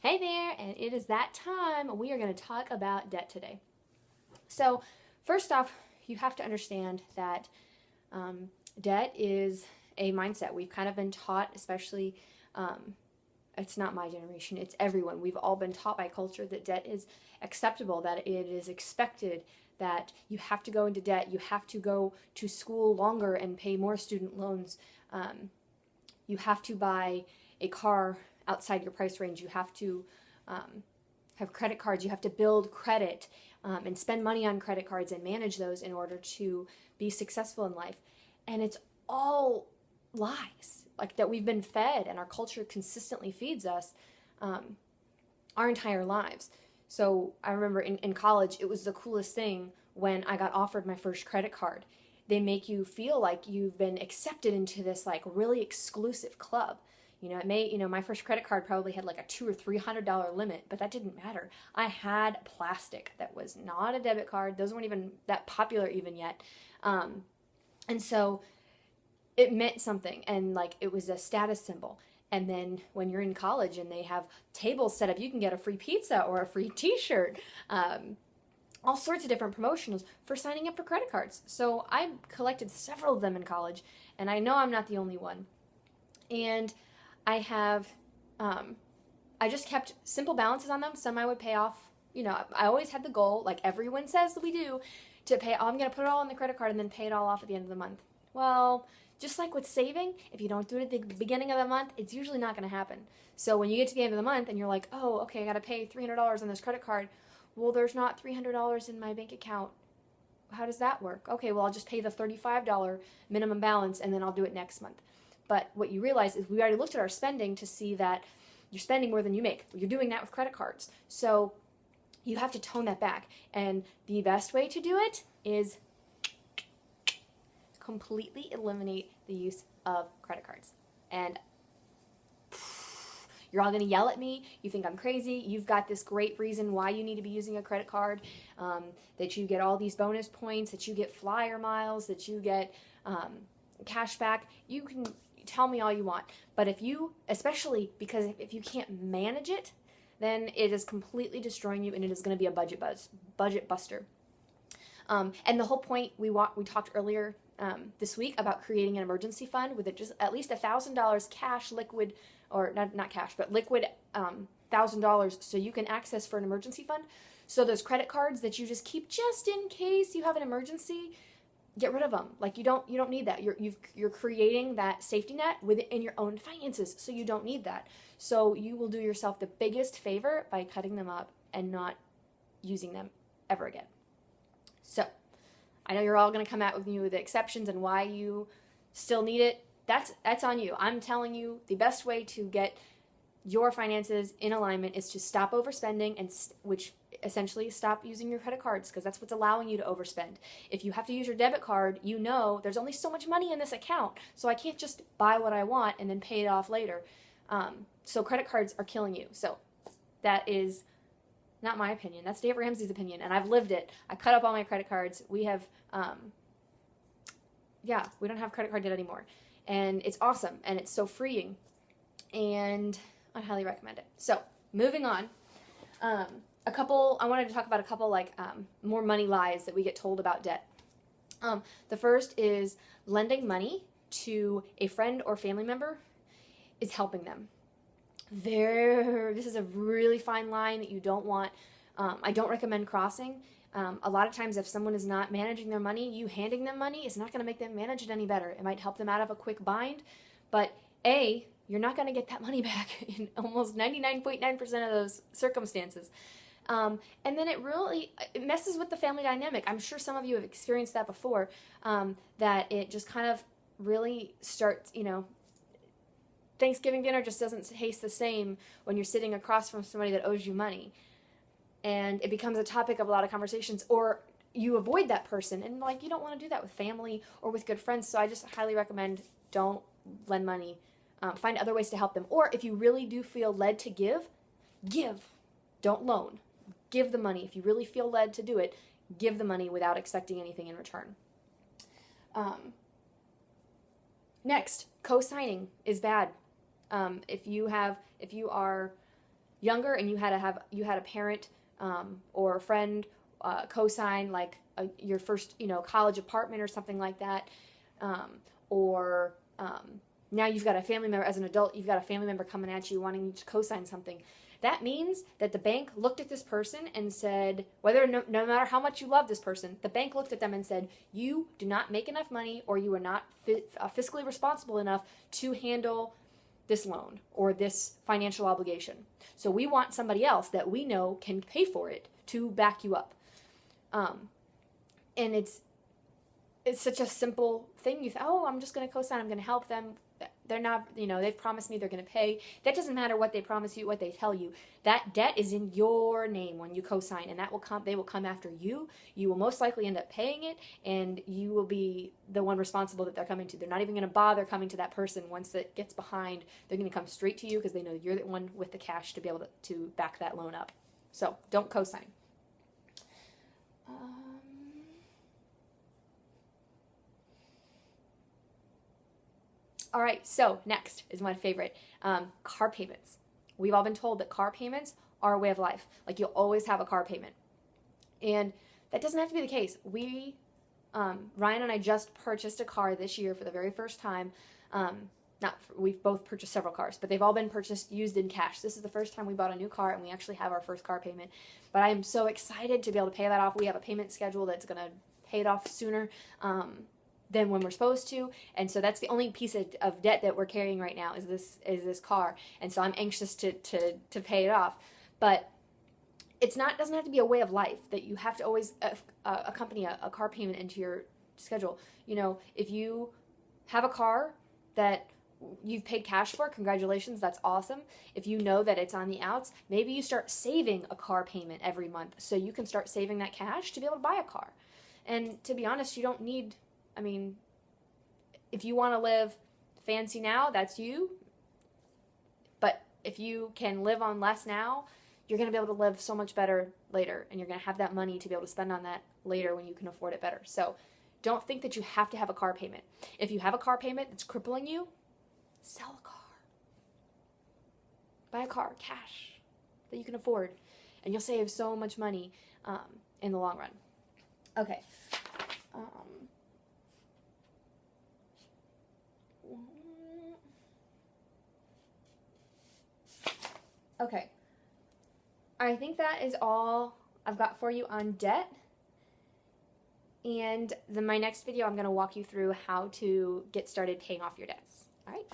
Hey there, and it is that time. We are going to talk about debt today. So, first off, you have to understand that debt is a mindset. We've kind of been taught, especially, it's not my generation, it's everyone. We've all been taught by culture that debt is acceptable, that it is expected, that you have to go into debt, you have to go to school longer and pay more student loans, you have to buy a car outside your price range. You have to have credit cards. You have to build credit and spend money on credit cards and manage those in order to be successful in life. And it's all lies, like that we've been fed, and our culture consistently feeds us our entire lives. So I remember in college, it was the coolest thing when I got offered my first credit card. They make you feel like you've been accepted into this like really exclusive club. My first credit card probably had like a $200 or $300 limit, but that didn't matter. I had plastic that was not a debit card. Those weren't even that popular even yet. And so it meant something, and like it was a status symbol. And then when you're in college and they have tables set up, you can get a free pizza or a free t-shirt. All sorts of different promotions for signing up for credit cards. So I collected several of them in college, and I know I'm not the only one. And I have, I just kept simple balances on them. Some I would pay off. I always had the goal, like everyone says that we do, to pay. I'm going to put it all on the credit card and then pay it all off at the end of the month. Well, just like with saving, if you don't do it at the beginning of the month, it's usually not going to happen. So when you get to the end of the month and you're like, oh, okay, I got to pay $300 on this credit card. Well, there's not $300 in my bank account. How does that work? Okay, well, I'll just pay the $35 minimum balance and then I'll do it next month. But what you realize is we already looked at our spending to see that you're spending more than you make. You're doing that with credit cards. So you have to tone that back. And the best way to do it is completely eliminate the use of credit cards. And you're all going to yell at me. You think I'm crazy. You've got this great reason why you need to be using a credit card, that you get all these bonus points, that you get flyer miles, that you get cash back. You can tell me all you want. But especially because if you can't manage it, then it is completely destroying you, and it is going to be a budget buster. And the whole point, we talked earlier this week about creating an emergency fund with just at least $1,000 cash, liquid, or not cash, but liquid $1,000, so you can access for an emergency fund. So those credit cards that you just keep just in case you have an emergency, get rid of them. Like you don't need that. You're creating that safety net within your own finances, so you don't need that. So you will do yourself the biggest favor by cutting them up and not using them ever again. So I know you're all going to come out with me with the exceptions and why you still need it. That's on you. I'm telling you the best way to get your finances in alignment is to stop overspending, and which essentially stop using your credit cards, because that's what's allowing you to overspend. If you have to use your debit card, there's only so much money in this account, so I can't just buy what I want and then pay it off later. So credit cards are killing you. So that is not my opinion. That's Dave Ramsey's opinion, and I've lived it. I cut up all my credit cards. We have, we don't have credit card debt anymore, and it's awesome, and it's so freeing, and I highly recommend it. So moving on, I wanted to talk about a couple more money lies that we get told about debt. The first is lending money to a friend or family member is helping them. This is a really fine line that you don't want. I don't recommend crossing. A lot of times if someone is not managing their money, you handing them money is not going to make them manage it any better. It might help them out of a quick bind, but you're not going to get that money back in almost 99.9% of those circumstances. And then it messes with the family dynamic. I'm sure some of you have experienced that before, that it just kind of really starts, Thanksgiving dinner just doesn't taste the same when you're sitting across from somebody that owes you money. And it becomes a topic of a lot of conversations, or you avoid that person, and you don't want to do that with family or with good friends. So I just highly recommend don't lend money. Find other ways to help them. Or if you really do feel led to give. Don't loan. Give the money. If you really feel led to do it, give the money without expecting anything in return. Next, cosigning is bad. If you are younger and you had a parent or a friend co-sign like your first, college apartment or something like that, or now you've got a family member, as an adult, you've got a family member coming at you wanting you to co-sign something. That means that the bank looked at this person and said, no matter how much you love this person, the bank looked at them and said, you do not make enough money, or you are not fiscally responsible enough to handle this loan or this financial obligation. So we want somebody else that we know can pay for it to back you up. And it's such a simple thing. You think, oh, I'm just going to co-sign, I'm going to help them. They're not, they've promised me they're going to pay. That doesn't matter what they promise you, what they tell you. That debt is in your name when you co-sign, and they will come after you. You will most likely end up paying it, and you will be the one responsible that they're coming to. They're not even going to bother coming to that person once it gets behind. They're going to come straight to you because they know you're the one with the cash to be able to back that loan up. So don't co-sign. All right, so next is my favorite, car payments. We've all been told that car payments are a way of life. Like, you'll always have a car payment. And that doesn't have to be the case. Ryan and I just purchased a car this year for the very first time. We've both purchased several cars, but they've all been used in cash. This is the first time we bought a new car, and we actually have our first car payment. But I am so excited to be able to pay that off. We have a payment schedule that's going to pay it off sooner than when we're supposed to, and so that's the only piece of debt that we're carrying right now is this car, and so I'm anxious to pay it off. But doesn't have to be a way of life that you have to always accompany a car payment into your schedule. If you have a car that you've paid cash for, congratulations, that's awesome. If you know that it's on the outs, maybe you start saving a car payment every month so you can start saving that cash to be able to buy a car. And to be honest, you don't need, if you want to live fancy now, that's you. But if you can live on less now, you're going to be able to live so much better later. And you're going to have that money to be able to spend on that later when you can afford it better. So don't think that you have to have a car payment. If you have a car payment that's crippling you, sell a car. Buy a car, cash, that you can afford. And you'll save so much money in the long run. Okay. Okay, I think that is all I've got for you on debt. And my next video, I'm going to walk you through how to get started paying off your debts. All right?